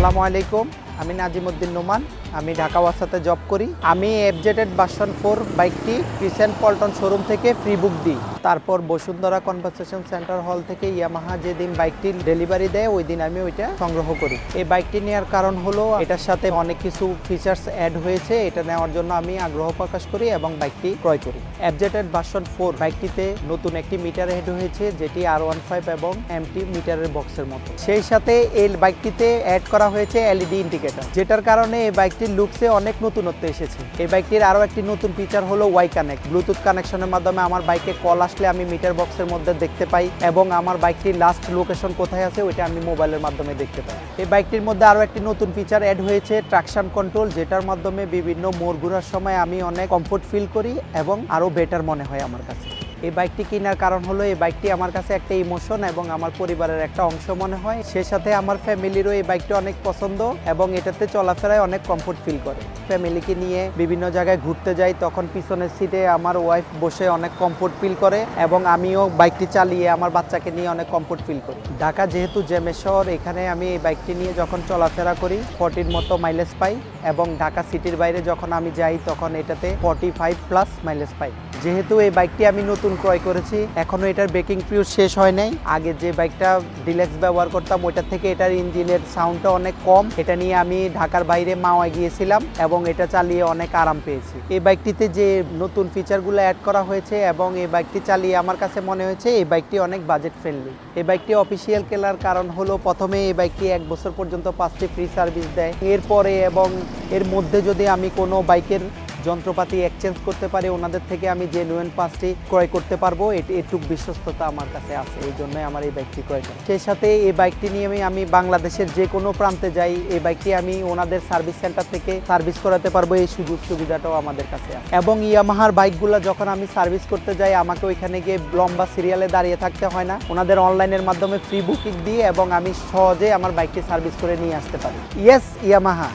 আসসালামু আলাইকুম, আমি নাজিমউদ্দিন নোমান। আমি ঢাকা ওয়াসাতে জব করি। আমি এফজেড ভার্সন 4 বাইকটি ক্রিসেন্ট পল্টন শোরুম থেকে ফ্রি বুক দিই। তারপর বসুন্ধরা কনভারসেশন সেন্টার হল থেকে ইয়ামাহা যেদিন বাইকটি ডেলিভারি দেয় ওই দিন আমি ওইটা সংগ্রহ করি। এই বাইকটি নেওয়ার কারণ হলো এটার সাথে অনেক কিছু ফিচার্স অ্যাড হয়েছে, এটা নেওয়ার জন্য আমি আগ্রহ প্রকাশ করি এবং বাইকটি ক্রয় করি। এফজেড ভার্সন 4 বাইকটিতে নতুন একটি মিটার অ্যাড হয়েছে, যেটি R15 এবং এমটি মিটারের বক্সের মতো। সেই সাথে এই বাইকটিতে অ্যাড করা হয়েছে এলইডি ইন্ডিকেটর, যেটার কারণে এই বাইকটির লুকসে অনেক নতুনত্ব এসেছে। এই বাইকটির আরও একটি নতুন ফিচার হলো ওয়াই কানেক্ট। ব্লুটুথ কানেকশনের মাধ্যমে আমার বাইকে কল আসলে আমি মিটার বক্সের মধ্যে দেখতে পাই এবং আমার বাইকটির লাস্ট লোকেশন কোথায় আছে ওইটা আমি মোবাইলের মাধ্যমে দেখতে পাই। এই বাইকটির মধ্যে আরও একটি নতুন ফিচার অ্যাড হয়েছে ট্রাকশন কন্ট্রোল, যেটার মাধ্যমে বিভিন্ন মোড় ঘোরার সময় আমি অনেক কমফোর্ট ফিল করি এবং আরও বেটার মনে হয় আমার কাছে। এই বাইকটি কেনার কারণ হলো এই বাইকটি আমার কাছে একটা ইমোশন এবং আমার পরিবারের একটা অংশ মনে হয়। সে সাথে আমার ফ্যামিলিরও এই বাইকটি অনেক পছন্দ এবং এটাতে চলাফেরায় অনেক কমফোর্ট ফিল করে। ফ্যামিলিকে নিয়ে বিভিন্ন জায়গায় ঘুরতে যাই, তখন পিছনের সিটে আমার ওয়াইফ বসে অনেক কমফোর্ট ফিল করে এবং আমিও বাইকটি চালিয়ে আমার বাচ্চাকে নিয়ে অনেক কমফোর্ট ফিল করি। ঢাকা যেহেতু জ্যামের শহর, এখানে আমি এই বাইকটি নিয়ে যখন চলাফেরা করি 40 মতো মাইলেজ পাই এবং ঢাকা সিটির বাইরে যখন আমি যাই তখন এটাতে 45+ মাইলেজ পাই। যেহেতু এই বাইকটি আমি নতুন ক্রয় করেছি, এখনো এটার ব্রেকিং পিরিয়ড শেষ হয় নাই। আগে যে বাইকটা ডিলাক্স ব্যবহার করতাম ওইটার থেকে এটার ইঞ্জিনের সাউন্ডটা অনেক কম। এটা নিয়ে আমি ঢাকার বাইরে মাওয়ায় গিয়েছিলাম এবং এটা চালিয়ে অনেক আরাম পেয়েছি। এই বাইকটিতে যে নতুন ফিচারগুলো অ্যাড করা হয়েছে এবং এই বাইকটি চালিয়ে আমার কাছে মনে হয়েছে এই বাইকটি অনেক বাজেট ফ্রেন্ডলি। এই বাইকটি অফিসিয়াল কেনার কারণ হলো প্রথমে এই বাইকটি 1 বছর পর্যন্ত 5টি ফ্রি সার্ভিস দেয়। এরপরে এবং এর মধ্যে যদি আমি কোনো বাইকের যন্ত্রপাতি এক্সচেঞ্জ করতে পারি ওনাদের থেকে আমি জেনুইন পার্টসটি ক্রয় করতে পারবো। এটুকু বিশ্বস্ততা আমার কাছে আছে, এই জন্যই আমার এই বাইকটি ক্রয় করা। সেই সাথে এই বাইকটি নিয়ে আমি বাংলাদেশের যে কোনো প্রান্তে যাই, এই বাইকটি আমি ওনাদের সার্ভিস সেন্টার থেকে সার্ভিস করাতে পারবো, এই সুযোগ সুবিধাটাও আমাদের কাছে আছে। এবং ইয়ামাহার বাইকগুলো যখন আমি সার্ভিস করতে যাই আমাকে ওইখানে গিয়ে লম্বা সিরিয়ালে দাঁড়িয়ে থাকতে হয় না, ওনাদের অনলাইনের মাধ্যমে ফ্রি বুকিং দিয়ে এবং আমি সহজে আমার বাইকটি সার্ভিস করে নিয়ে আসতে পারি। Yes Yamaha.